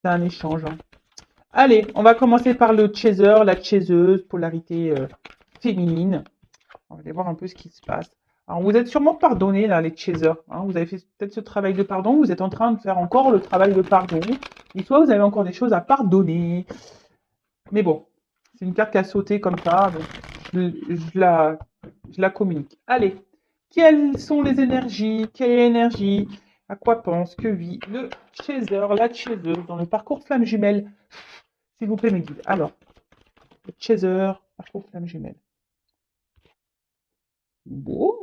C'est un échange, hein. Allez, on va commencer par le chaser, la chaiseuse, polarité féminine. On va aller voir un peu ce qui se passe. Alors, vous êtes sûrement pardonné, là, les chasers, hein. Vous avez fait peut-être ce travail de pardon, vous êtes en train de faire encore le travail de pardon. Et soit vous avez encore des choses à pardonner. Mais bon, c'est une carte qui a sauté comme ça, donc je la communique. Allez, quelles sont les énergies? Quelle est l'énergie? À quoi pense, que vit le chaser, la chaiseuse dans le parcours flamme jumelle? S'il vous plaît, mes guides. Alors, le chaser, parcours flamme jumelle. Bon,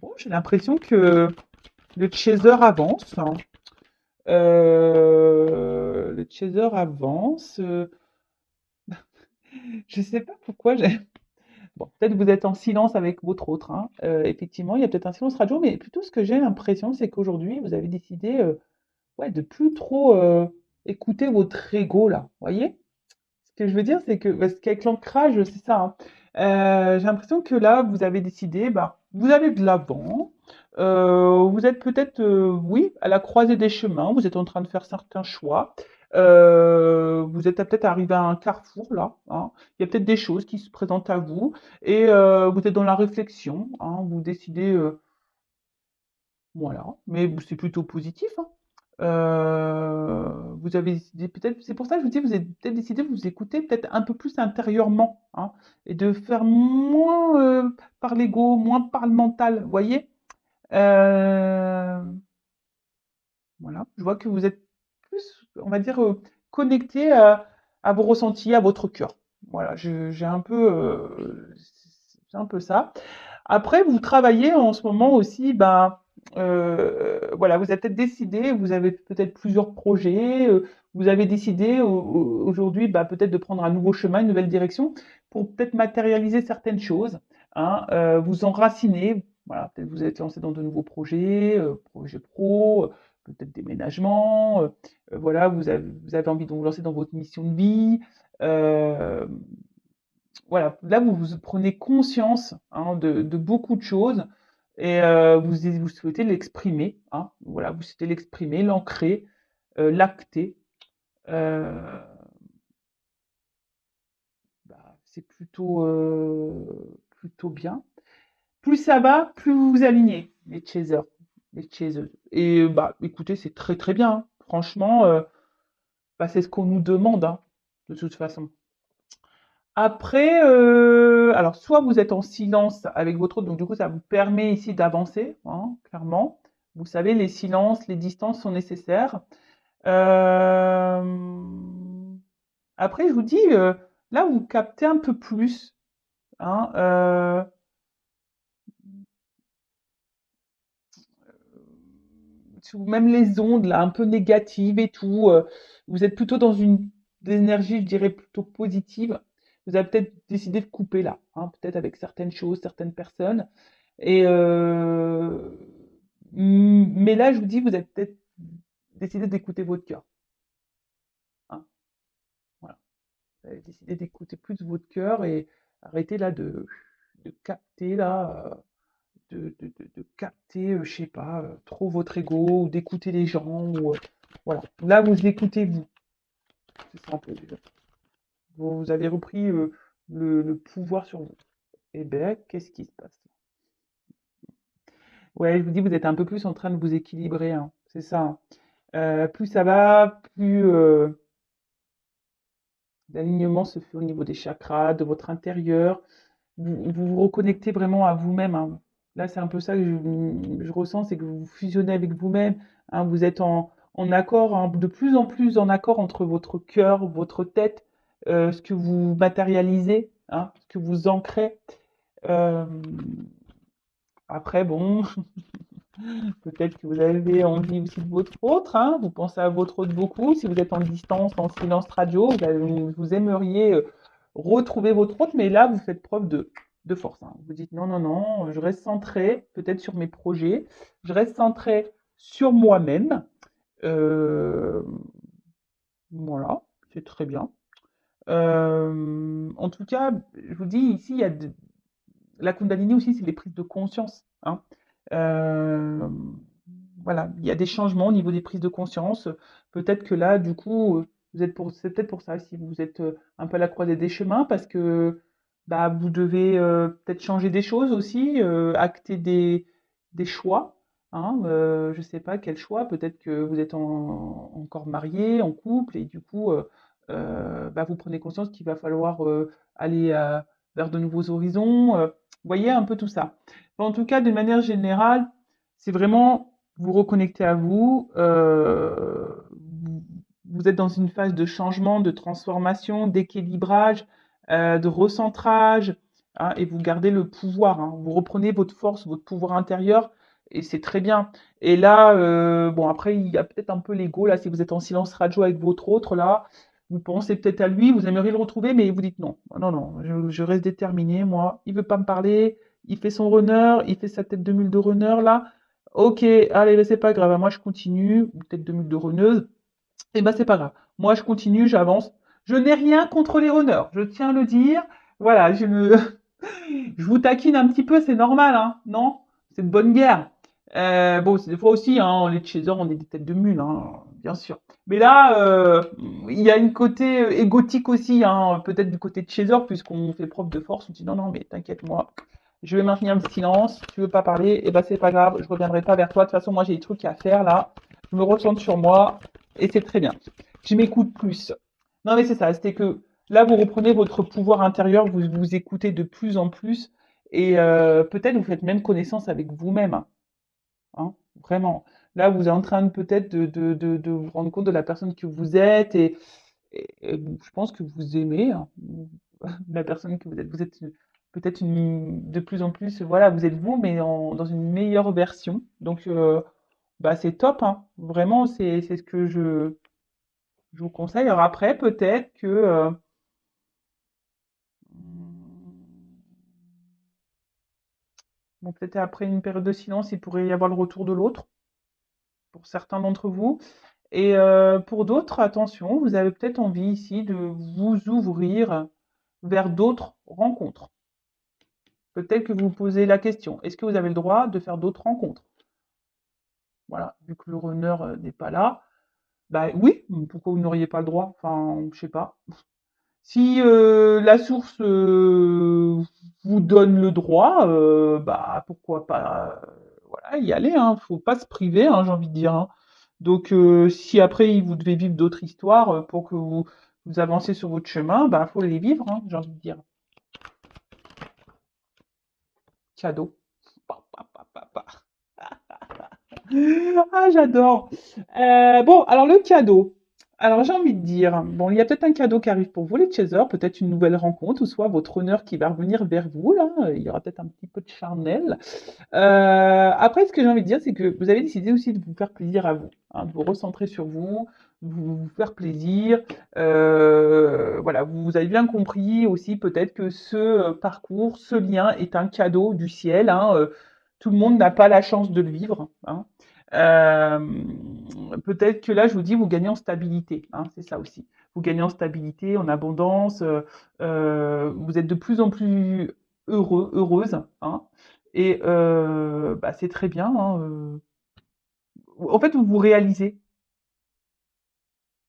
bon, j'ai l'impression que le chaser avance, hein. Le chaser avance. Je sais pas pourquoi j'ai. Bon, peut-être que vous êtes en silence avec votre autre, hein. Effectivement, il y a peut-être un silence radio, mais plutôt ce que j'ai l'impression, c'est qu'aujourd'hui, vous avez décidé ouais, de plus trop écouter votre ego, là. Vous voyez? Ce que je veux dire, c'est que, parce qu'avec l'ancrage, c'est ça, hein. J'ai l'impression que là, vous avez décidé, bah, vous allez de l'avant. Vous êtes peut-être, oui, à la croisée des chemins. Vous êtes en train de faire certains choix. Vous êtes peut-être arrivé à un carrefour là, hein. Il y a peut-être des choses qui se présentent à vous et vous êtes dans la réflexion, hein. Vous décidez, voilà, mais c'est plutôt positif, hein. Vous avez décidé peut-être c'est pour ça que je vous dis, vous avez peut-être décidé de vous écouter peut-être un peu plus intérieurement, hein, et de faire moins, par l'ego, moins par le mental, vous voyez? Heu, voilà, je vois que vous êtes plus, on va dire, connectés à vos ressentis, à votre cœur. Voilà, je j'ai un peu, c'est un peu ça. Après, vous travaillez en ce moment aussi, ben, voilà, vous avez peut-être décidé, vous avez peut-être plusieurs projets, vous avez décidé aujourd'hui, bah, peut-être de prendre un nouveau chemin, une nouvelle direction pour peut-être matérialiser certaines choses, hein, vous enraciner. Voilà, peut-être vous êtes lancé dans de nouveaux projets, projets pro, peut-être déménagement, voilà, vous avez envie de vous lancer dans votre mission de vie, hem voilà, là, vous prenez conscience, hein, de beaucoup de choses et vous souhaitez l'exprimer, hein. Voilà, vous souhaitez l'exprimer, l'ancrer, l'acter. Heu, Bah, c'est plutôt bien. Plus ça va, plus vous vous alignez, les chasers, les chaseuses et bah, écoutez, c'est très, très bien, hein. Franchement, bah, c'est ce qu'on nous demande, hein, de toute façon. Après, alors soit vous êtes en silence avec votre autre, donc du coup ça vous permet ici d'avancer, hein, clairement. Vous savez, les silences, les distances sont nécessaires. Hem, Après je vous dis, là vous captez un peu plus, hein, sur même les ondes là, un peu négatives et tout, vous êtes plutôt dans une énergie, je dirais plutôt positive. Vous avez peut-être décidé de couper là, hein, peut-être avec certaines choses, certaines personnes. Et mais là, je vous dis, vous avez peut-être décidé d'écouter votre cœur, hein, voilà. Vous avez décidé d'écouter plus votre cœur et arrêter là de capter là, de capter, je sais pas, trop votre ego ou d'écouter les gens ou, voilà. Là, vous écoutez vous, c'est ça un peu déjà. Vous avez repris, le pouvoir sur vous. Et ben, qu'est-ce qui se passe? Ouais, je vous dis, vous êtes un peu plus en train de vous équilibrer, hein, c'est ça, hein. Plus ça va, plus l'alignement se fait au niveau des chakras, de votre intérieur. Vous reconnectez vraiment à vous-même, hein. Là, c'est un peu ça que je ressens, c'est que vous fusionnez avec vous-même, hein. Vous êtes en accord, hein, de plus en plus en accord entre votre cœur, votre tête, ce que vous matérialisez, hein, ce que vous ancrez. Euh, Après, bon, peut-être que vous avez envie aussi de votre autre, hein, vous pensez à votre autre beaucoup. Si vous êtes en distance, en silence radio, vous aimeriez retrouver votre autre, mais là, vous faites preuve de force, hein. Vous dites non, non, non, je reste centré peut-être sur mes projets, je reste centré sur moi-même. Euh, voilà, c'est très bien. En tout cas, je vous dis, ici, il y a la Kundalini aussi, c'est les prises de conscience, hein. Euh, voilà, il y a des changements au niveau des prises de conscience. Peut-être que là, du coup, c'est peut-être pour ça si vous êtes un peu à la croisée des chemins, parce que bah, vous devez peut-être changer des choses aussi, acter des choix. Hein, je sais pas quel choix. Peut-être que vous êtes encore marié, en couple, et du coup, bah, vous prenez conscience qu'il va falloir aller vers de nouveaux horizons. Vous voyez un peu tout ça. En tout cas, d'une manière générale, c'est vraiment vous reconnecter à vous. Vous êtes dans une phase de changement, de transformation, d'équilibrage, de recentrage, hein, et vous gardez le pouvoir. Hein. Vous reprenez votre force, votre pouvoir intérieur, et c'est très bien. Et là, bon, après, il y a peut-être un peu l'ego, là, si vous êtes en silence radio avec votre autre, là, vous pensez peut-être à lui, vous aimeriez le retrouver, mais vous dites non, non, non, je reste déterminé, moi, il veut pas me parler, il fait son runner, il fait sa tête de mule de runner, là, ok, allez, mais c'est pas grave, moi je continue, ou tête de mule de runneuse, et ben c'est pas grave. Moi je continue, j'avance. Je n'ai rien contre les runners, je tiens à le dire. Voilà, je vous taquine un petit peu, c'est normal, hein, non? C'est de bonne guerre. Bon, c'est des fois aussi, hein, les chasers, on est des têtes de mule, hein, bien sûr. Mais là, il y a une côté égotique aussi, hein, peut-être du côté de chaser, puisqu'on fait preuve de force, on dit non, non, mais t'inquiète, moi, je vais maintenir le silence, tu veux pas parler, et ben c'est pas grave, je reviendrai pas vers toi. De toute façon, moi j'ai des trucs à faire là, je me ressens sur moi, et c'est très bien. Je m'écoute plus. Non mais c'est ça, c'était que là vous reprenez votre pouvoir intérieur, vous vous écoutez de plus en plus, et peut-être vous faites même connaissance avec vous-même, hein, vraiment. Là vous êtes en train de peut-être de vous rendre compte de la personne que vous êtes, et je pense que vous aimez, hein, la personne que vous êtes. Vous êtes peut-être de plus en plus, voilà, vous êtes vous, mais dans une meilleure version. Donc, bah, c'est top, hein. Vraiment, c'est ce que je vous conseille. Alors après, peut-être que, bon, peut-être après une période de silence, il pourrait y avoir le retour de l'autre, pour certains d'entre vous. Et pour d'autres, attention, vous avez peut-être envie ici de vous ouvrir vers d'autres rencontres. Peut-être que vous vous posez la question, est-ce que vous avez le droit de faire d'autres rencontres? Voilà, vu que le runner n'est pas là, bah oui, pourquoi vous n'auriez pas le droit? Enfin, je sais pas. Si la source vous donne le droit, bah pourquoi pas, voilà, y aller, hein. Faut pas se priver, hein, j'ai envie de dire, hein. Donc, si après vous devez vivre d'autres histoires pour que vous avancez sur votre chemin, bah faut les vivre, hein, j'ai envie de dire. Cadeau. Pa, pa, pa, pa, pa. Ah, j'adore. Bon, alors le cadeau. Alors j'ai envie de dire, bon, il y a peut-être un cadeau qui arrive pour vous, les chasers, peut-être une nouvelle rencontre, ou soit votre honneur qui va revenir vers vous, là. Il y aura peut-être un petit peu de charnel. Après, ce que j'ai envie de dire, c'est que vous avez décidé aussi de vous faire plaisir à vous, hein, de vous recentrer sur vous, de vous faire plaisir. Voilà, vous avez bien compris aussi peut-être que ce parcours, ce lien est un cadeau du ciel, hein. Tout le monde n'a pas la chance de le vivre, hein. Euh, Peut-être que là, je vous dis, vous gagnez en stabilité, hein, c'est ça aussi. Vous gagnez en stabilité, en abondance, vous êtes de plus en plus heureux, heureuse, hein, et bah, c'est très bien, hein, en fait, vous vous réalisez,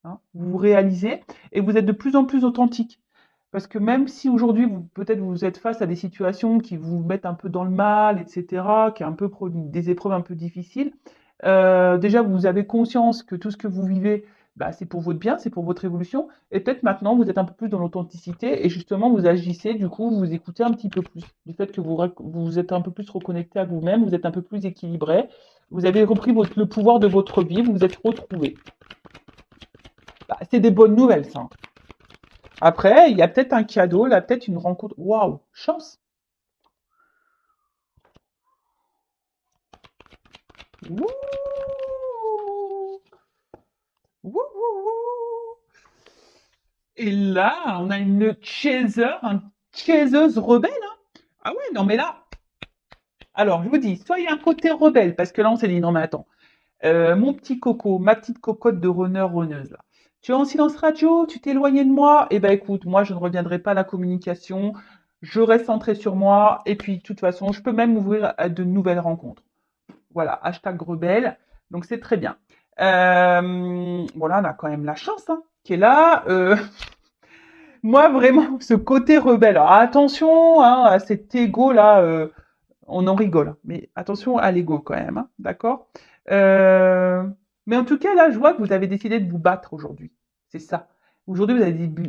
hein, vous vous réalisez, et vous êtes de plus en plus authentique. Parce que même si aujourd'hui, peut-être vous êtes face à des situations qui vous mettent un peu dans le mal, etc., qui est un peu des épreuves un peu difficiles, déjà vous avez conscience que tout ce que vous vivez, bah, c'est pour votre bien, c'est pour votre évolution, et peut-être maintenant vous êtes un peu plus dans l'authenticité, et justement vous agissez, du coup vous écoutez un petit peu plus, du fait que vous êtes un peu plus reconnecté à vous-même, vous êtes un peu plus équilibré, vous avez repris le pouvoir de votre vie, vous vous êtes retrouvé. Bah, c'est des bonnes nouvelles, ça. Après, il y a peut-être un cadeau, là, peut-être une rencontre. Waouh, chance. Wouh, wouh, wouh, wouh. Et là, on a une une chaseuse rebelle, hein. Ah ouais, non mais là, alors je vous dis, soit il y a un côté rebelle, parce que là on s'est dit, non mais attends, mon petit coco, ma petite cocotte de runner, runneuse là. Tu es en silence radio, tu t'es éloigné de moi, eh ben écoute, moi je ne reviendrai pas à la communication, je reste centré sur moi, et puis de toute façon, je peux même m'ouvrir à de nouvelles rencontres. Voilà, hashtag rebelle. Donc c'est très bien. Bon là, on a quand même la chance hein, qui est là. Moi, vraiment, ce côté rebelle. Alors, attention hein, à cet ego là. On en rigole, mais attention à l'ego quand même, hein, d'accord. Euh, mais en tout cas, là, je vois que vous avez décidé de vous battre aujourd'hui. C'est ça. Aujourd'hui,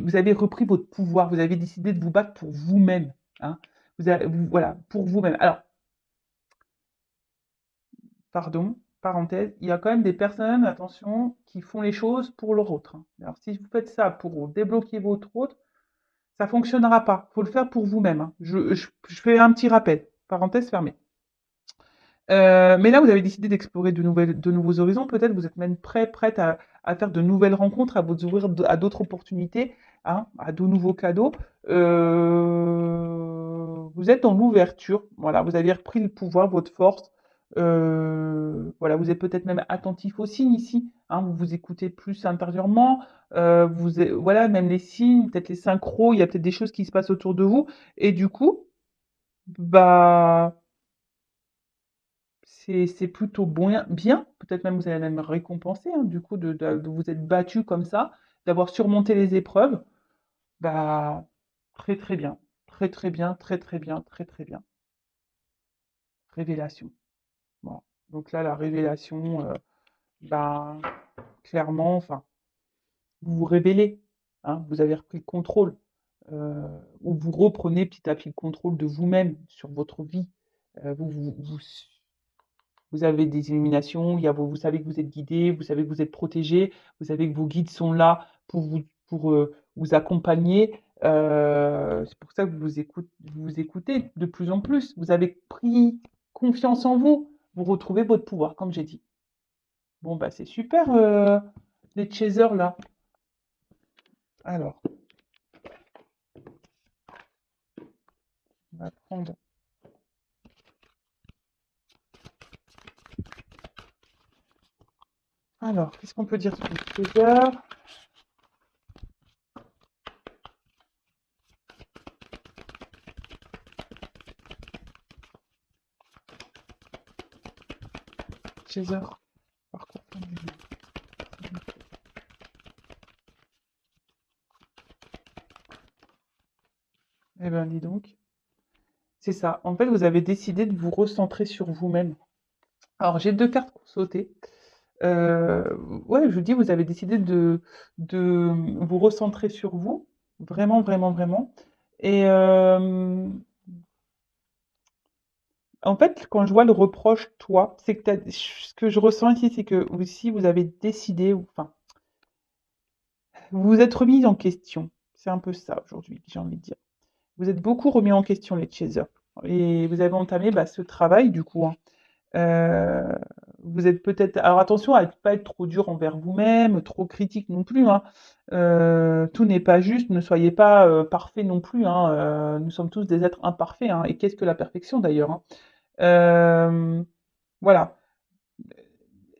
vous avez repris votre pouvoir. Vous avez décidé de vous battre pour vous-même. Hein. Voilà, pour vous-même. Alors, pardon, parenthèse, il y a quand même des personnes, attention, qui font les choses pour leur autre. Hein. Alors, si vous faites ça pour débloquer votre autre, ça fonctionnera pas. Il faut le faire pour vous-même. Hein. Je fais un petit rappel. Parenthèse fermée. Mais là, vous avez décidé d'explorer de nouveaux horizons. Peut-être vous êtes même prête à faire de nouvelles rencontres, à vous ouvrir à d'autres opportunités, hein, à de nouveaux cadeaux. Vous êtes dans l'ouverture. Voilà, vous avez repris le pouvoir, votre force. Voilà, vous êtes peut-être même attentif aux signes ici. Hein, vous vous écoutez plus intérieurement. Voilà, même les signes, peut-être les synchros. Il y a peut-être des choses qui se passent autour de vous. Et du coup, bah c'est plutôt bien. Peut-être même vous allez même récompenser, hein, du coup, de vous être battu comme ça, d'avoir surmonté les épreuves. Bah, très très bien. Très très bien, très très bien, très très bien. Révélation. Bon. Donc là, la révélation, bah, clairement, enfin, vous vous révélez. Hein, vous avez repris le contrôle. Ou vous reprenez petit à petit le contrôle de vous-même sur votre vie. Vous Vous avez des illuminations, vous savez que vous êtes guidé, vous savez que vous êtes protégé, vous savez que vos guides sont là pour vous accompagner. C'est pour ça que vous vous écoutez de plus en plus. Vous avez pris confiance en vous. Vous retrouvez votre pouvoir, comme j'ai dit. Bon, bah, c'est super, les chasers là. Alors, on va prendre. Alors, qu'est-ce qu'on peut dire sur les chasers? Chasers, parcours. Eh ben, dis donc. C'est ça. En fait, vous avez décidé de vous recentrer sur vous-même. Alors, j'ai deux cartes pour sauter. Euh, ouais, je vous dis, vous avez décidé de vous recentrer sur vous. Vraiment, vraiment, vraiment. Et en fait, quand je vois le reproche, toi, c'est que ce que je ressens ici, c'est que aussi vous avez décidé, enfin, vous vous êtes remis en question. C'est un peu ça aujourd'hui, que j'ai envie de dire. Vous êtes beaucoup remis en question, les chasers. Et vous avez entamé bah, ce travail, du coup, hein. Heu, vous êtes peut-être alors attention à ne pas être trop dur envers vous-même, trop critique non plus, hein. Tout n'est pas juste, ne soyez pas, parfaits non plus, hein, nous sommes tous des êtres imparfaits, hein et qu'est-ce que la perfection d'ailleurs, hein? Voilà.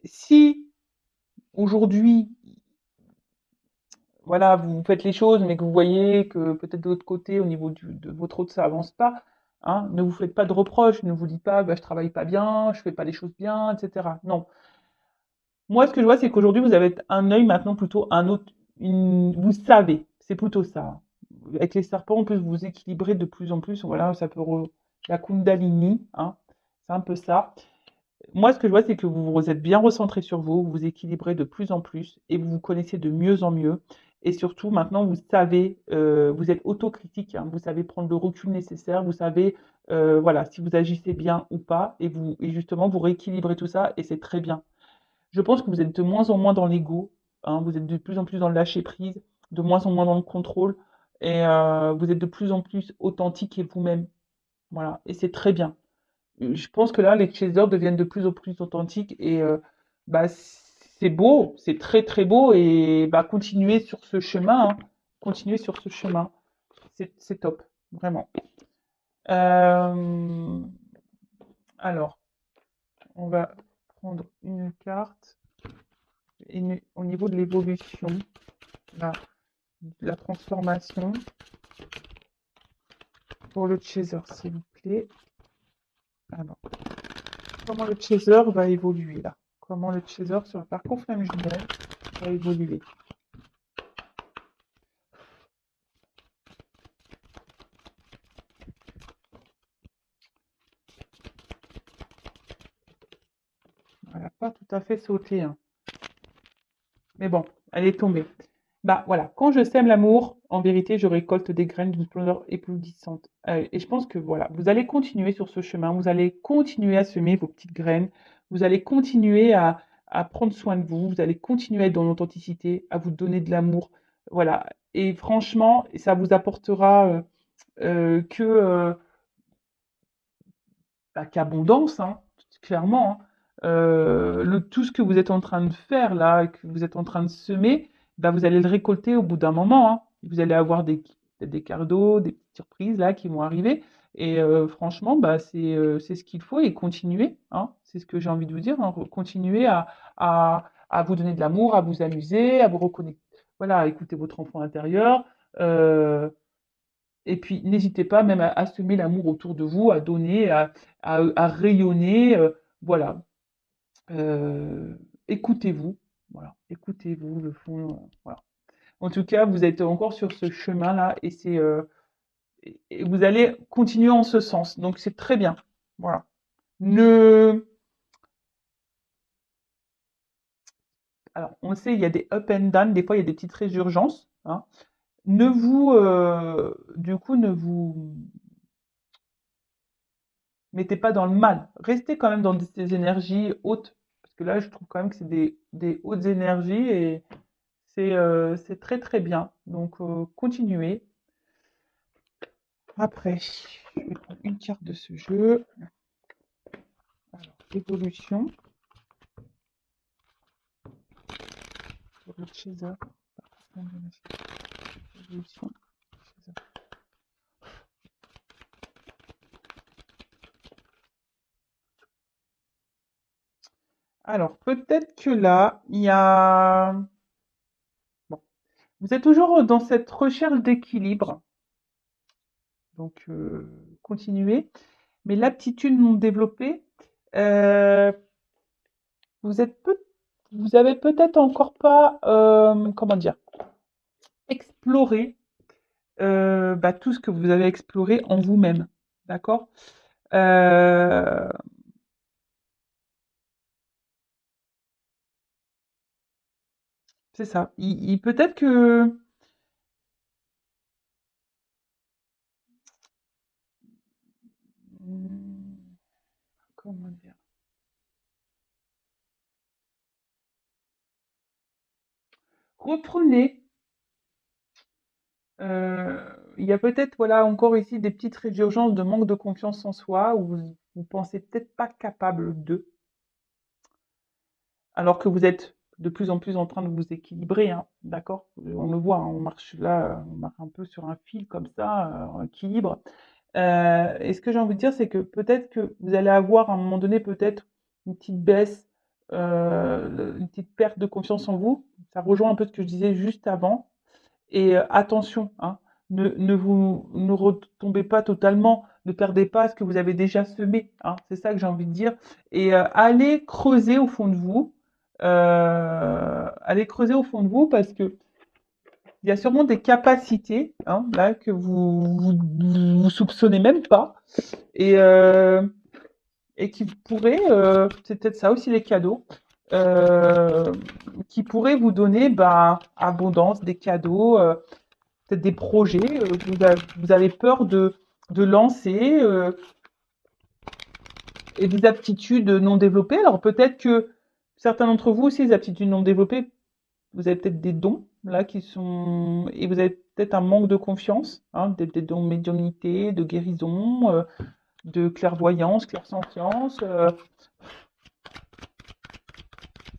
Si aujourd'hui, voilà, vous faites les choses, mais que vous voyez que peut-être de l'autre côté, au niveau de votre autre, ça avance pas, hein, ne vous faites pas de reproches, ne vous dites pas: «Bah, je travaille pas bien, je fais pas les choses bien» et cetera. Non. Moi, ce que je vois, c'est qu'aujourd'hui, vous avez un œil maintenant plutôt un autre. Vous savez, c'est plutôt ça. Hein. Avec les serpents, on peut vous équilibrer de plus en plus. Voilà, ça peut la Kundalini, hein, c'est un peu ça. Moi, ce que je vois, c'est que vous vous êtes bien recentré sur vous, vous vous équilibrez de plus en plus et vous vous connaissez de mieux en mieux. Et surtout, maintenant, vous savez, vous êtes autocritique, hein, vous savez prendre le recul nécessaire, vous savez, voilà, si vous agissez bien ou pas, et justement, vous rééquilibrez tout ça, et c'est très bien. Je pense que vous êtes de moins en moins dans l'ego, hein, vous êtes de plus en plus dans le lâcher prise, de moins en moins dans le contrôle, et vous êtes de plus en plus authentique et vous-même. Voilà, et c'est très bien. Je pense que là, les chasers deviennent de plus en plus authentiques et bah, c'est beau, c'est très très beau et bah, continuez sur ce chemin, hein. Continuez sur ce chemin. C'est top, vraiment. Euh, alors, on va prendre une carte au niveau de l'évolution. Là, la transformation pour le chaser, s'il vous plaît. Alors, comment le chaser va évoluer là? comment le chaser sur le parcours flamme jumelle va évoluer. Elle n'a pas tout à fait sauté, hein. Mais bon, elle est tombée. Bah voilà, quand je sème l'amour, en vérité, je récolte des graines d'une splendeur éblouissante. Et je pense que voilà, vous allez continuer sur ce chemin, vous allez continuer à semer vos petites graines, vous allez continuer à prendre soin de vous, vous allez continuer à être dans l'authenticité, à vous donner de l'amour. Voilà. Et franchement, ça vous apportera que qu'abondance, hein, clairement, hein. Tout ce que vous êtes en train de faire là, et que vous êtes en train de semer, bah, vous allez le récolter au bout d'un moment, hein. Vous allez avoir des cadeaux, des petites surprises là qui vont arriver. Et franchement, bah, c'est ce qu'il faut et continuer, hein. C'est ce que j'ai envie de vous dire, hein. Continuez à vous donner de l'amour, à vous amuser, à vous reconnecter, voilà, à écouter votre enfant intérieur. euh, et puis, n'hésitez pas même à semer l'amour autour de vous, à donner, à rayonner. Voilà. Euh, écoutez-vous. Voilà. Écoutez-vous, le fond. Voilà. En tout cas, vous êtes encore sur ce chemin-là et vous allez continuer en ce sens. Donc, c'est très bien. Voilà. Ne... Alors, on sait, il y a des up and down. Des fois, il y a des petites résurgences, hein. Du coup, ne vous mettez pas dans le mal. Restez quand même dans ces énergies hautes. Parce que là, je trouve quand même que c'est des hautes énergies et c'est très très bien. Donc, continuez. Après, je vais prendre une carte de ce jeu. Alors, évolution. Pour le chaser. Évolution. Chaser. Alors, peut-être que là, il y a... Bon. Vous êtes toujours dans cette recherche d'équilibre. Donc, continuez. Mais l'aptitude non développée, euh, vous êtes peut vous avez peut-être encore pas, comment dire? Exploré, bah, tout ce que vous avez exploré en vous-même, d'accord? Heu, c'est ça. Il peut-être que, mmh, comment dire? Reprenez, heu, il y a peut-être, voilà, encore ici des petites résurgences de manque de confiance en soi où vous pensez peut-être pas capable de. Alors que vous êtes de plus en plus en train de vous équilibrer, hein, d'accord? On le voit, hein, on marche là, on marche un peu sur un fil comme ça, en équilibre. Et ce que j'ai envie de dire, c'est que peut-être que vous allez avoir à un moment donné, peut-être une petite baisse, une petite perte de confiance en vous. Ça rejoint un peu ce que je disais juste avant. Et attention, hein, ne retombez pas totalement, ne perdez pas ce que vous avez déjà semé, hein, c'est ça que j'ai envie de dire. Et allez creuser au fond de vous, allez creuser au fond de vous parce que il y a sûrement des capacités, hein, là que vous soupçonnez même pas et, euh, et qui pourraient, c'est peut-être ça aussi les cadeaux, euh, qui pourraient vous donner bah, abondance, des cadeaux. Peut-être des projets que vous avez peur de lancer et des aptitudes non développées. Alors peut-être que certains d'entre vous aussi, des aptitudes non développées, vous avez peut-être des dons là qui sont et vous avez peut-être un manque de confiance, hein, des dons de médiumnité, de guérison, de clairvoyance, clairsentience.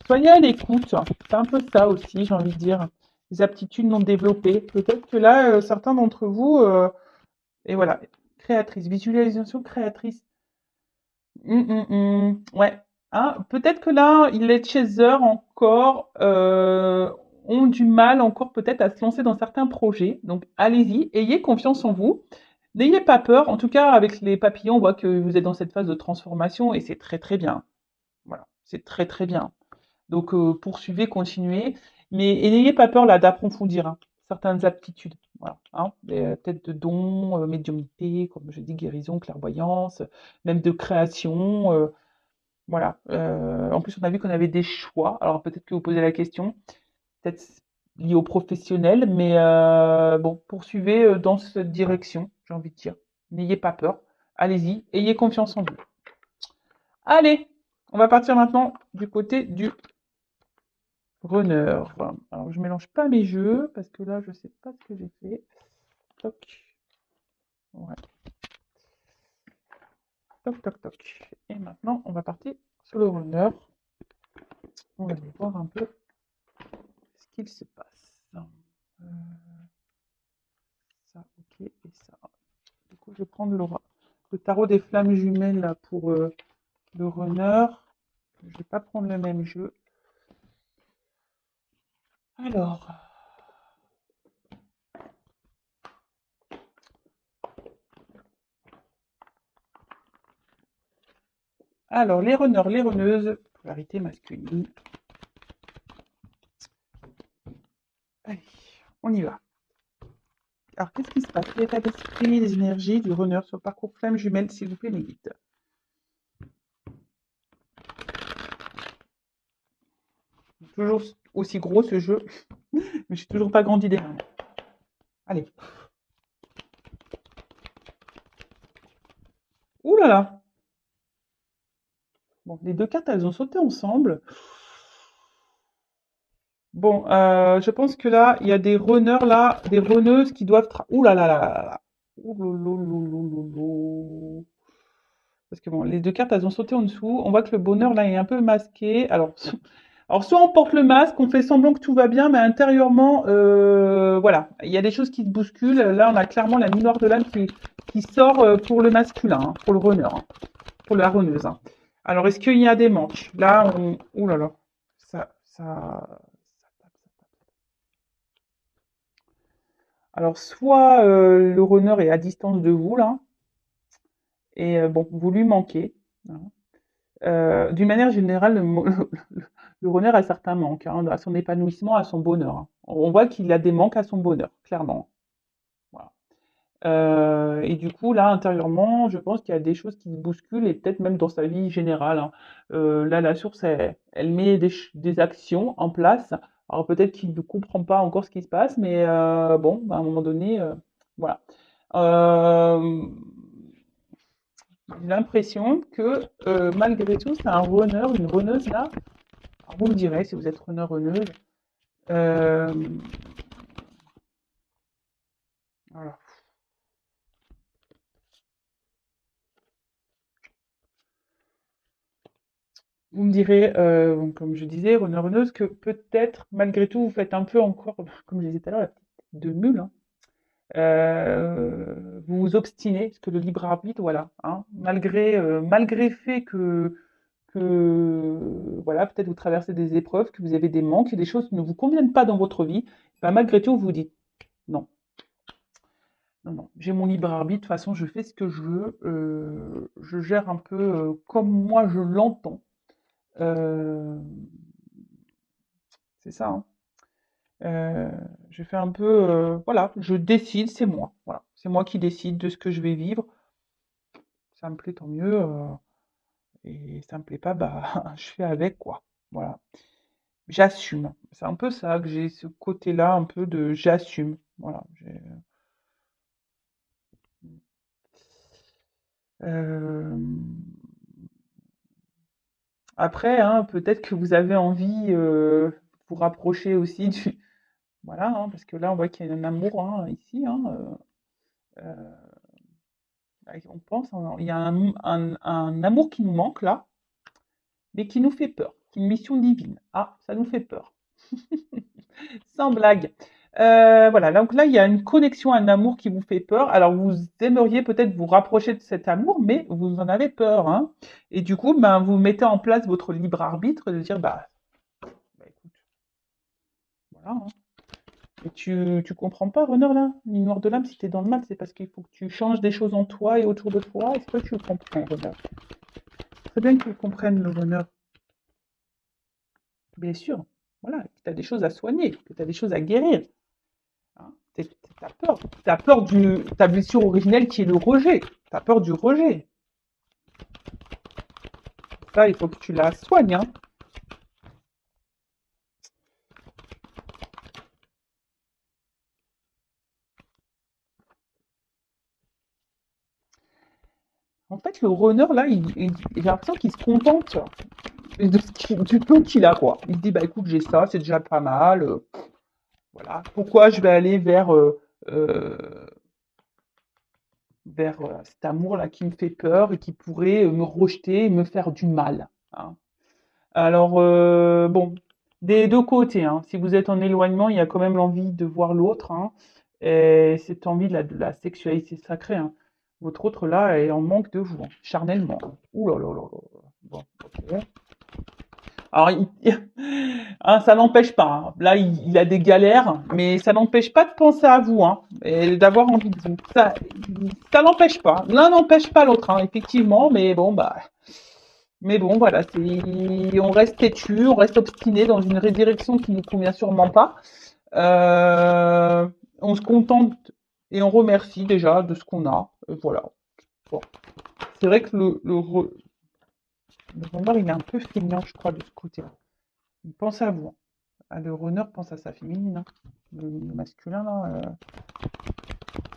Soyez à l'écoute. C'est un peu ça aussi, j'ai envie de dire. Des aptitudes non développées. Peut-être que là, certains d'entre vous, et voilà, créatrice, visualisation créatrice. Ouais. Hein, peut-être que là, les chasers encore ont du mal encore peut-être à se lancer dans certains projets. Donc allez-y, ayez confiance en vous. N'ayez pas peur. En tout cas, avec les papillons, on voit que vous êtes dans cette phase de transformation et c'est très très bien. Voilà, c'est très très bien. Donc, poursuivez, continuez, mais et n'ayez pas peur là d'approfondir hein, certaines aptitudes. Voilà, hein, peut-être de dons, médiumnité, comme je dis, guérison, clairvoyance, même de création. Voilà. En plus, on a vu qu'on avait des choix. Alors peut-être que vous posez la question, peut-être lié au professionnel, mais bon, poursuivez dans cette direction, j'ai envie de dire. N'ayez pas peur. Allez-y, ayez confiance en vous. Allez, on va partir maintenant du côté du runner. Alors, je mélange pas mes jeux parce que là, je sais pas ce que j'ai fait. Toc. Ouais. Toc, toc, toc. Et maintenant, on va partir sur le runner. On va aller voir un peu ce qu'il se passe. Euh, ça, ok, et ça. Du coup, je vais prendre le tarot des flammes jumelles là, pour le runner. Je ne vais pas prendre le même jeu. Alors, les runners, les runneuses, polarité masculine. Allez, on y va. Alors, qu'est-ce qui se passe? L'état d'esprit, les énergies du runner sur le parcours flamme jumelle, s'il vous plaît, mes guides. Toujours aussi gros ce jeu, mais je n'ai toujours pas grandi derrière. Allez. Ouh là là. Bon, les deux cartes, elles ont sauté ensemble. Bon, je pense que là, il y a des runners là, des runneuses qui doivent. Ouh là là là là là. Ouh là là là là là. Parce que bon, les deux cartes, elles ont sauté en dessous. On voit que le bonheur là est un peu masqué. Alors, soit on porte le masque, on fait semblant que tout va bien, mais intérieurement, voilà, il y a des choses qui se bousculent. Là, on a clairement la nuit noire de l'âme qui sort pour le masculin, hein, pour le runner, hein, pour la runneuse. Hein. Alors, est-ce qu'il y a des manques? Là, on. Ouh là là. Ça. Alors, soit le runner est à distance de vous, là, et bon, vous lui manquez. Hein. D'une manière générale, le runner a certains manques, hein, à son épanouissement, à son bonheur. Hein. On voit qu'il a des manques à son bonheur, clairement. Voilà. Et du coup, là, intérieurement, je pense qu'il y a des choses qui se bousculent et peut-être même dans sa vie générale. Hein. Là, la source, elle met des actions en place. Alors peut-être qu'il ne comprend pas encore ce qui se passe, mais bon, à un moment donné, voilà. Euh, j'ai l'impression que malgré tout, c'est un runner, une runneuse là. Alors, vous me direz si vous êtes runner, runneuse. Euh, voilà. Vous me direz, bon, comme je disais, runner, runneuse, que peut-être, malgré tout, vous faites un peu encore, comme je disais tout à l'heure, la petite de mule. Hein. Vous vous obstinez, parce que le libre arbitre, voilà, hein, malgré fait que voilà, peut-être vous traversez des épreuves, que vous avez des manques, des choses qui ne vous conviennent pas dans votre vie, ben, malgré tout, vous vous dites non, non, non, j'ai mon libre arbitre, de toute façon, je fais ce que je veux, je gère un peu comme moi je l'entends. Euh, c'est ça, hein. Euh, je fais un peu, voilà, je décide, c'est moi, voilà, c'est moi qui décide de ce que je vais vivre. Ça me plaît, tant mieux, et ça me plaît pas, bah, je fais avec, quoi. Voilà. J'assume. C'est un peu ça que j'ai ce côté-là, un peu de j'assume. Voilà. Euh, Après, hein, peut-être que vous avez envie de vous rapprocher aussi du. Voilà, hein, parce que là, on voit qu'il y a un amour hein, ici. Hein, euh, on pense, il y a un amour qui nous manque là, mais qui nous fait peur. C'est une mission divine. Ah, ça nous fait peur. Sans blague. Voilà, donc là, il y a une connexion, un amour qui vous fait peur. Alors, vous aimeriez peut-être vous rapprocher de cet amour, mais vous en avez peur. Hein. Et du coup, ben, vous mettez en place votre libre arbitre de dire, bah écoute, voilà. Hein. Et tu comprends pas, Renard, là, une noire de l'âme, si t'es dans le mal, c'est parce qu'il faut que tu changes des choses en toi et autour de toi. Est-ce que tu le comprends, Renard? Très bien que tu le comprennes, le Renard. blessures. Voilà, que tu as des choses à soigner, que tu as des choses à guérir. Hein. Tu as peur. Tu as peur de ta blessure originelle qui est le rejet. Tu as peur du rejet. Ça, il faut que tu la soignes. Hein. En fait, le runner, là, j'ai l'impression qu'il se contente du peu qu'il a, quoi. Il se dit, bah écoute, j'ai ça, c'est déjà pas mal. Voilà. Pourquoi je vais aller euh, vers cet amour-là qui me fait peur et qui pourrait me rejeter et me faire du mal. Hein. Alors, bon, des deux côtés, hein. Si vous êtes en éloignement, il y a quand même l'envie de voir l'autre, hein, et cette envie de la sexualité sacrée. Hein. Votre autre là est en manque de vous, hein, charnellement. Ouh là là là là. Bon, ok. Alors, hein, ça n'empêche pas. Hein. Là, il a des galères, mais ça n'empêche pas de penser à vous, hein, et d'avoir envie de vous. Ça n'empêche pas. L'un n'empêche pas l'autre, hein, effectivement, mais bon, bah. Mais bon, voilà, on reste têtu, on reste obstiné dans une direction qui ne nous convient sûrement pas. Euh, on se contente et on remercie déjà de ce qu'on a. Voilà. Bon. C'est vrai que le renard, il est un peu feignant, je crois, de ce côté-là. Il pense à vous. Ah, le runner pense à sa féminine. Hein. Le masculin, là,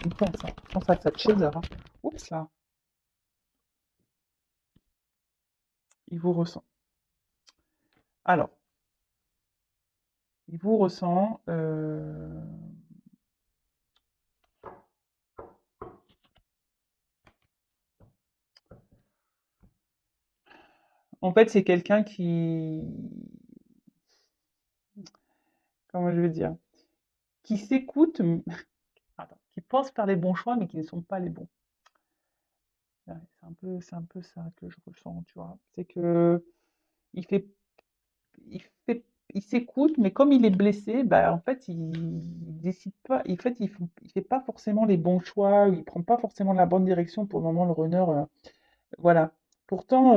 il pense. Hein. Il pense à sa chaser. Hein. Oups, là. Il vous ressent. Alors, il vous ressent. En fait, c'est quelqu'un qui. Comment je veux dire? Qui s'écoute, qui pense faire les bons choix, mais qui ne sont pas les bons. Ouais, c'est un peu ça que je ressens, tu vois. C'est que il fait, il fait, il s'écoute, mais comme il est blessé, bah, en fait, il décide pas. En fait, il fait pas forcément les bons choix, il prend pas forcément la bonne direction pour le moment, le runner. Voilà. Pourtant,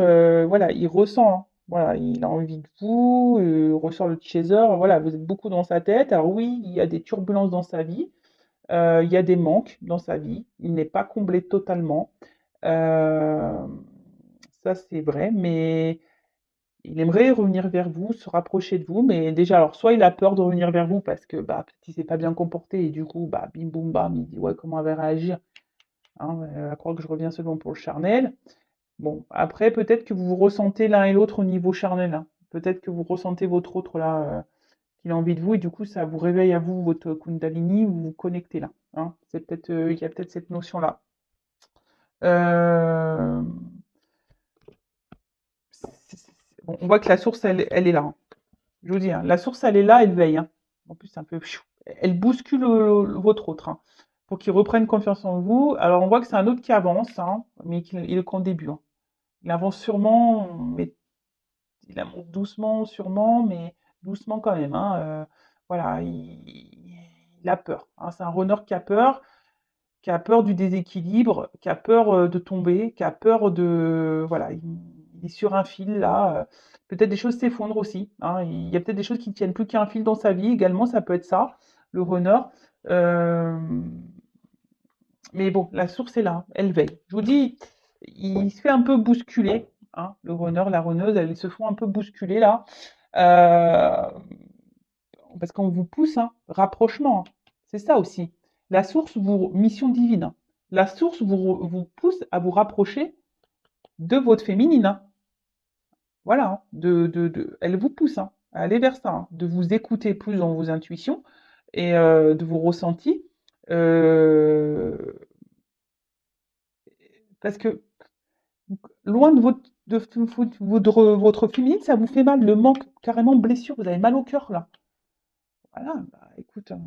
voilà, il ressent. Hein. Voilà, il a envie de vous, ressort le chaser. Voilà, vous êtes beaucoup dans sa tête. Alors oui, il y a des turbulences dans sa vie. Il y a des manques dans sa vie. Il n'est pas comblé totalement. Euh, Ça, c'est vrai, mais il aimerait revenir vers vous, se rapprocher de vous, mais déjà, alors, soit il a peur de revenir vers vous parce que bah, peut-être qu'il s'est pas bien comporté et du coup, bah, bim boum bam, il dit ouais, comment elle va réagir? Hein, elle va croire que je reviens seulement pour le charnel. Bon, après, peut-être que vous vous ressentez l'un et l'autre au niveau charnel. Hein. Peut-être que vous ressentez votre autre là, qu'il a envie de vous, et du coup, ça vous réveille à vous votre Kundalini, vous vous connectez là. Hein. C'est peut-être, il y a peut-être cette notion-là. Euh, bon, on voit que la source, elle est là. Hein. Je vous dis, hein, la source, elle est là, elle veille. Hein. En plus, c'est un peu. Elle bouscule votre autre, hein, pour qu'il reprenne confiance en vous. Alors, on voit que c'est un autre qui avance, hein, mais il est qu'en début. Hein. Il avance sûrement, mais il avance doucement, sûrement, mais doucement quand même. Hein. Voilà, il a peur. Hein. C'est un runner qui a peur du déséquilibre, qui a peur de tomber, qui a peur de. Voilà, il est sur un fil là. Peut-être des choses s'effondrent aussi. Hein. Il y a peut-être des choses qui tiennent plus qu'à un fil dans sa vie également, ça peut être ça, le runner. Euh, mais bon, la source est là, elle veille. Je vous dis, il se fait un peu bousculer. Hein, le runner, la runneuse, elles se font un peu bousculer là. Euh, Parce qu'on vous pousse, hein, rapprochement. Hein. C'est ça aussi. La source, mission divine. Hein. La source vous pousse à vous rapprocher de votre féminine. Hein. Voilà. Hein. Elle vous pousse hein, à aller vers ça. Hein. De vous écouter plus dans vos intuitions et de vos ressentis. Euh, Parce que loin votre féminine, ça vous fait mal. Le manque, carrément blessure. Vous avez mal au cœur là. Voilà. Bah, écoute. Hein,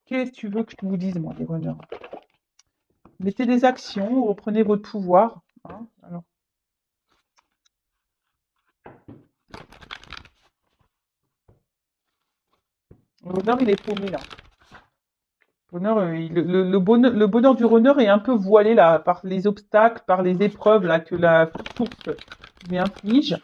qu'est-ce que tu veux que je vous dise, moi, les runners? Mettez des actions, reprenez votre pouvoir. Hein. Alors, le bonheur, il est paumé là. Bonheur, le bonheur du runner est un peu voilé là par les obstacles, par les épreuves là que la course lui inflige.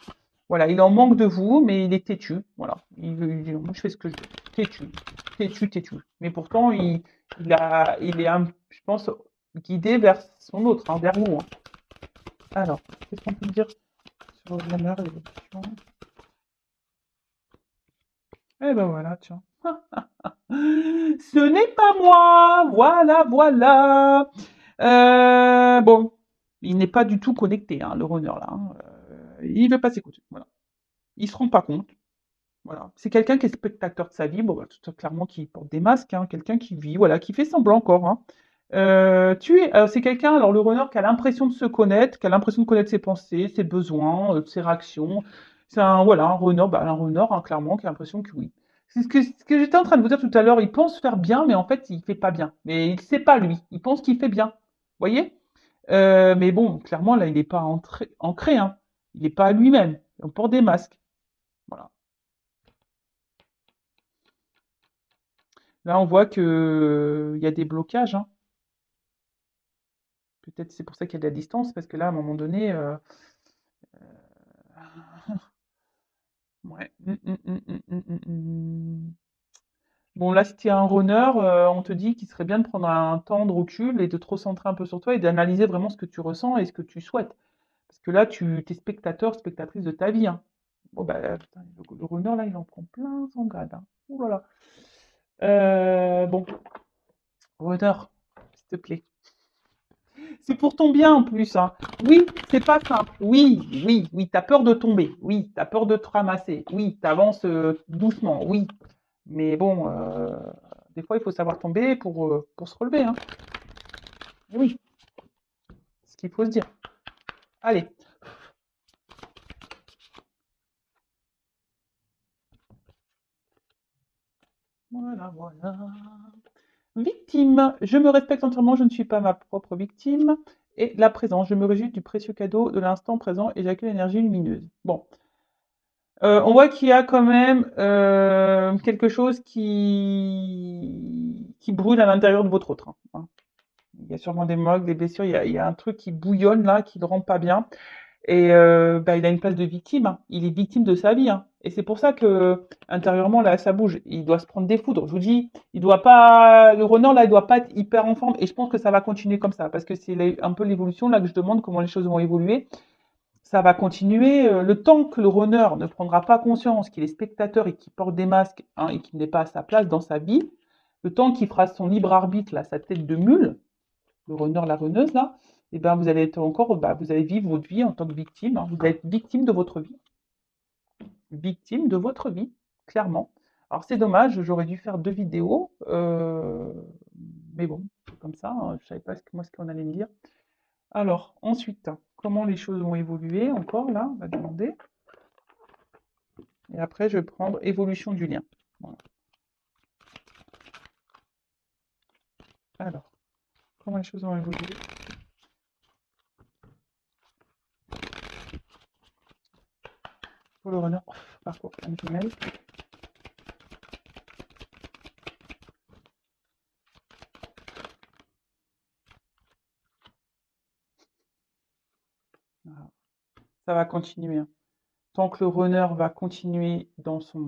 Voilà, il en manque de vous, mais il est têtu. Voilà, il dit, moi je fais ce que je veux. Têtu, têtu, têtu. Mais pourtant, il est, je pense, guidé vers son autre, hein, vers vous, hein. Alors, qu'est-ce qu'on peut dire sur l'honneur et l'évolution? Eh ben voilà, tiens. Ce n'est pas moi. Voilà, voilà. Bon, il n'est pas du tout connecté, hein, le runner là, hein. Il veut pas s'écouter. Voilà. Il se rend pas compte. Voilà. C'est quelqu'un qui est spectateur de sa vie, bon, bah, tout clairement qui porte des masques, hein, quelqu'un qui vit, voilà, qui fait semblant encore, hein. C'est quelqu'un, alors le runner, qui a l'impression de se connaître, qui a l'impression de connaître ses pensées, ses besoins, ses réactions. C'est un, voilà, un runner, hein, clairement, qui a l'impression que oui. C'est ce que j'étais en train de vous dire tout à l'heure. Il pense faire bien, mais en fait, il fait pas bien. Mais il sait pas lui. Il pense qu'il fait bien. Vous voyez? Mais bon, clairement, là, il n'est pas ancré, hein. Il n'est pas lui-même. On porte des masques. Voilà. Là, on voit que il y a des blocages, hein. Peut-être c'est pour ça qu'il y a de la distance, parce que là, à un moment donné, ouais. Bon, là, si tu es un runner, on te dit qu'il serait bien de prendre un temps de recul et de te recentrer un peu sur toi et d'analyser vraiment ce que tu ressens et ce que tu souhaites. Parce que là, tu es spectateur, spectatrice de ta vie, hein. Bon, bah, putain, le runner, là, il en prend plein son grade, hein. Ouh là là. Bon, runner, s'il te plaît. C'est pour ton bien en plus, hein. Oui, c'est pas simple. Oui, oui, oui, t'as peur de tomber. Oui, t'as peur de te ramasser. Oui, t'avances doucement. Oui, mais bon, des fois, il faut savoir tomber pour se relever, hein. Oui, c'est ce qu'il faut se dire. Allez, voilà, voilà. Victime. Je me respecte entièrement, je ne suis pas ma propre victime. Et la présence, je me réjouis du précieux cadeau de l'instant présent et j'accueille l'énergie lumineuse. Bon, on voit qu'il y a quand même quelque chose qui brûle à l'intérieur de votre autre, hein. Il y a sûrement des moques, des blessures, il y a un truc qui bouillonne là, qui ne rend pas bien. Et bah, il a une place de victime, hein. Il est victime de sa vie, hein. Et c'est pour ça que intérieurement là, ça bouge. Il doit se prendre des foudres. Je vous dis, il doit pas, le runner là, il doit pas être hyper en forme. Et je pense que ça va continuer comme ça, parce que c'est un peu l'évolution là que je demande, comment les choses vont évoluer. Ça va continuer le temps que le runner ne prendra pas conscience qu'il est spectateur et qu'il porte des masques, hein, et qu'il n'est pas à sa place dans sa vie. Le temps qu'il fera son libre arbitre, là, sa tête de mule, le runner, la runneuse, là, et ben vous allez être encore, bah, vous allez vivre votre vie en tant que victime, hein. Vous allez être victime de votre vie. Victime de votre vie, clairement. Alors c'est dommage, j'aurais dû faire deux vidéos, mais bon, c'est comme ça, hein, je savais pas ce qu'on allait me dire. Alors, ensuite, comment les choses vont évoluer encore, là, on va demander. Et après, je vais prendre évolution du lien. Voilà. Alors, comment les choses vont évoluer pour le runner? Parcours flamme jumelle. Voilà. Ça va continuer, hein. Tant que le runner va continuer dans ce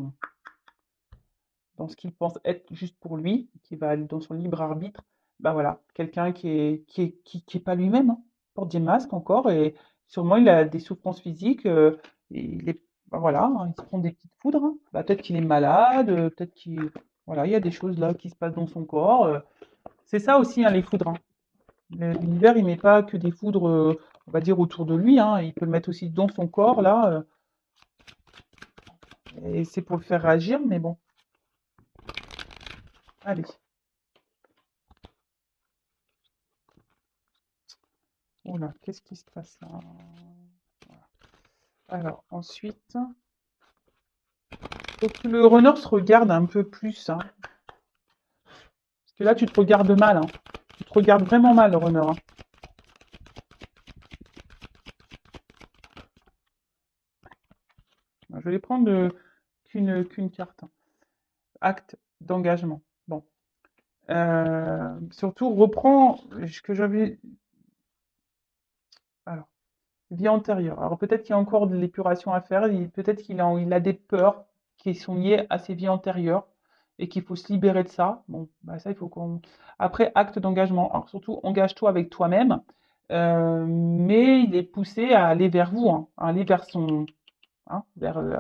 qu'il pense être juste pour lui, qui va aller dans son libre arbitre, bah voilà, quelqu'un qui est pas lui-même, hein, porte des masques encore et sûrement il a des souffrances physiques, il est, bah voilà, hein, il se prend des petites foudres, hein. Bah, peut-être qu'il est malade, peut-être qu'il, voilà, il y a des choses là qui se passent dans son corps. C'est ça aussi, hein, les foudres, hein. L'univers, il met pas que des foudres, on va dire autour de lui, hein, il peut le mettre aussi dans son corps là, et c'est pour le faire réagir, mais bon, allez. Oula, qu'est-ce qui se passe là? Voilà. Alors, ensuite, faut que le runner se regarde un peu plus, hein. Parce que là, tu te regardes mal, hein. Tu te regardes vraiment mal, le runner, hein. Je vais prendre qu'une carte, hein. Acte d'engagement. Bon. Surtout, reprends ce que j'avais. Alors. Vie antérieure. Alors peut-être qu'il y a encore de l'épuration à faire, peut-être il a des peurs qui sont liées à ses vies antérieures et qu'il faut se libérer de ça. Bon, bah ça, il faut qu'on... Après, acte d'engagement. Alors surtout, engage-toi avec toi-même, mais il est poussé à aller vers vous, hein, à aller vers vers le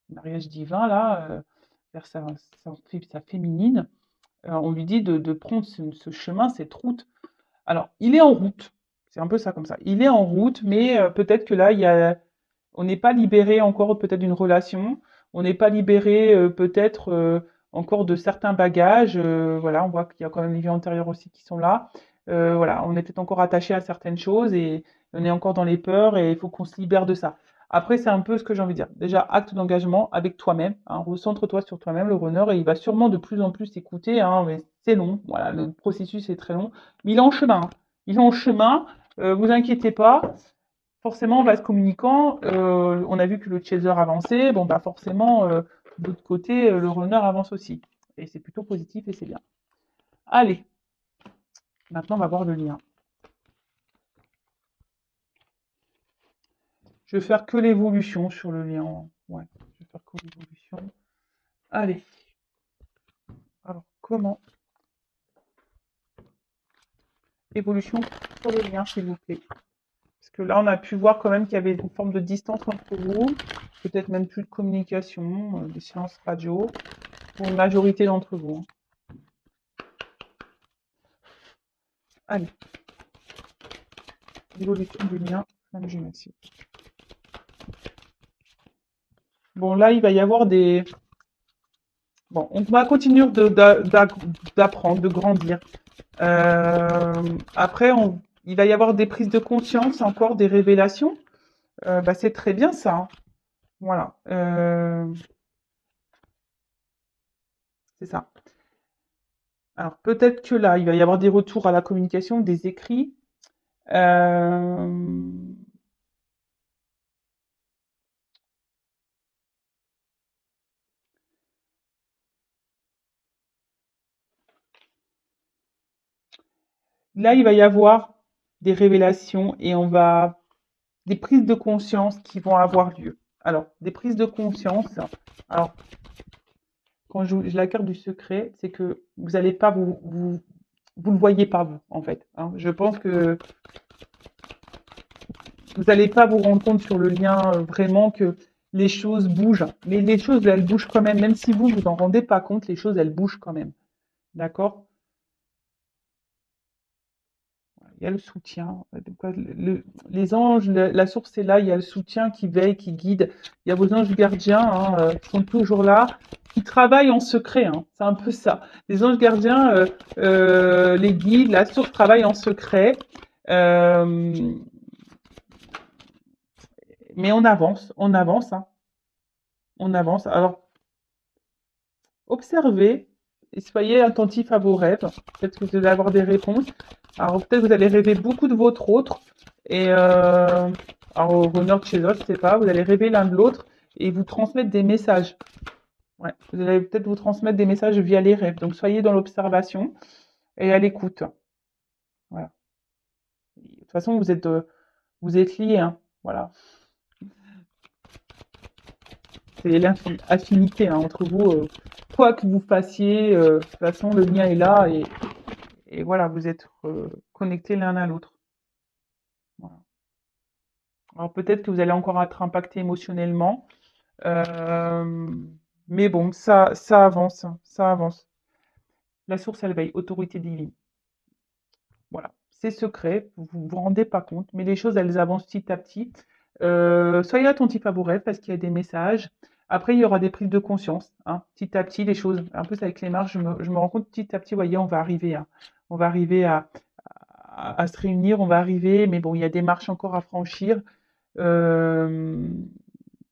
mariage divin, là, vers sa féminine. On lui dit de prendre ce chemin, cette route. Alors, il est en route. C'est un peu ça comme ça. Il est en route, mais peut-être que là, on n'est pas libéré encore peut-être d'une relation. On n'est pas libéré peut-être encore de certains bagages. Voilà, on voit qu'il y a quand même les vies antérieures aussi qui sont là. Voilà, on est peut-être encore attaché à certaines choses et on est encore dans les peurs et il faut qu'on se libère de ça. Après, c'est un peu ce que j'ai envie de dire. Déjà, acte d'engagement avec toi-même, hein, recentre-toi sur toi-même, le runner, et il va sûrement de plus en plus t'écouter, hein, mais c'est long. Voilà, le processus est très long, mais il est en chemin, hein. Il est en chemin. Vous inquiétez pas. Forcément, en vase communicant, on a vu que le chaser avançait. Bon, bah forcément, de l'autre côté, le runner avance aussi. Et c'est plutôt positif et c'est bien. Allez, maintenant, on va voir le lien. Je vais faire que l'évolution sur le lien. Ouais, je vais faire que l'évolution. Allez. Alors, comment évolution sur le lien, s'il vous plaît. Parce que là, on a pu voir quand même qu'il y avait une forme de distance entre vous, peut-être même plus de communication, des silences radio, pour une majorité d'entre vous, hein. Allez, évolution du lien, flamme géométrique. Bon, là, il va y avoir des... Bon, on va continuer d'apprendre, de grandir. Après, il va y avoir des prises de conscience, encore des révélations. Bah, c'est très bien ça, hein. Voilà. C'est ça. Alors, peut-être que là, il va y avoir des retours à la communication, des écrits. Euh, Là, il va y avoir des révélations et des prises de conscience qui vont avoir lieu. Alors, des prises de conscience. Alors, quand je la carte du secret, c'est que vous n'allez pas vous le voyez pas vous, en fait, hein. Je pense que vous n'allez pas vous rendre compte sur le lien vraiment que les choses bougent. Mais les choses, elles bougent quand même. Même si vous vous en rendez pas compte, les choses, elles bougent quand même. D'accord? Il y a le soutien. Les anges, la source est là, il y a le soutien qui veille, qui guide. Il y a vos anges gardiens, hein, qui sont toujours là, qui travaillent en secret, hein. C'est un peu ça. Les anges gardiens, les guides, la source travaille en secret. Euh, mais on avance, hein, on avance. Alors, observez et soyez attentifs à vos rêves. Peut-être que vous allez avoir des réponses. Alors, peut-être que vous allez rêver beaucoup de votre autre. Et alors, au bonheur de chez eux, je sais pas, vous allez rêver l'un de l'autre et vous transmettre des messages. Ouais, vous allez peut-être vous transmettre des messages via les rêves. Donc, soyez dans l'observation et à l'écoute. Voilà. De toute façon, vous êtes liés, hein. Voilà. C'est l'affinité, hein, entre vous. Quoi que vous fassiez, de toute façon, le lien est là et voilà, vous êtes connectés l'un à l'autre. Voilà. Alors peut-être que vous allez encore être impacté émotionnellement, euh, mais bon, ça avance, hein, ça avance. La source, elle veille, autorité divine. Voilà, c'est secret, vous vous rendez pas compte, mais les choses, elles avancent petit à petit. Soyez attentifs à vos rêves parce qu'il y a des messages. Après, il y aura des prises de conscience, hein, petit à petit, les choses. En plus, avec les marches, je me rends compte petit à petit, vous voyez, on va arriver à se réunir, on va arriver, mais bon, il y a des marches encore à franchir. Euh,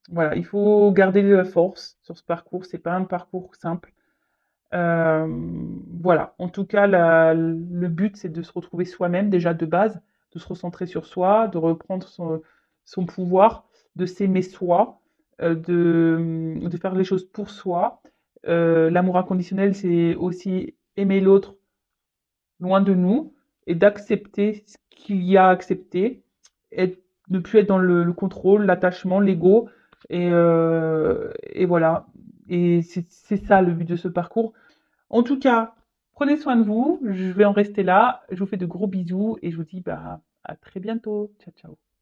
voilà, il faut garder de la force sur ce parcours. C'est pas un parcours simple. Euh, voilà. En tout cas, le but, c'est de se retrouver soi-même déjà de base, de se recentrer sur soi, de reprendre son pouvoir, de s'aimer soi, de faire les choses pour soi. L'amour inconditionnel, c'est aussi aimer l'autre loin de nous et d'accepter ce qu'il y a à accepter, être ne plus être dans le contrôle, l'attachement, l'ego. Et voilà. Et c'est ça le but de ce parcours. En tout cas, prenez soin de vous. Je vais en rester là. Je vous fais de gros bisous et je vous dis bah, à très bientôt. Ciao, ciao.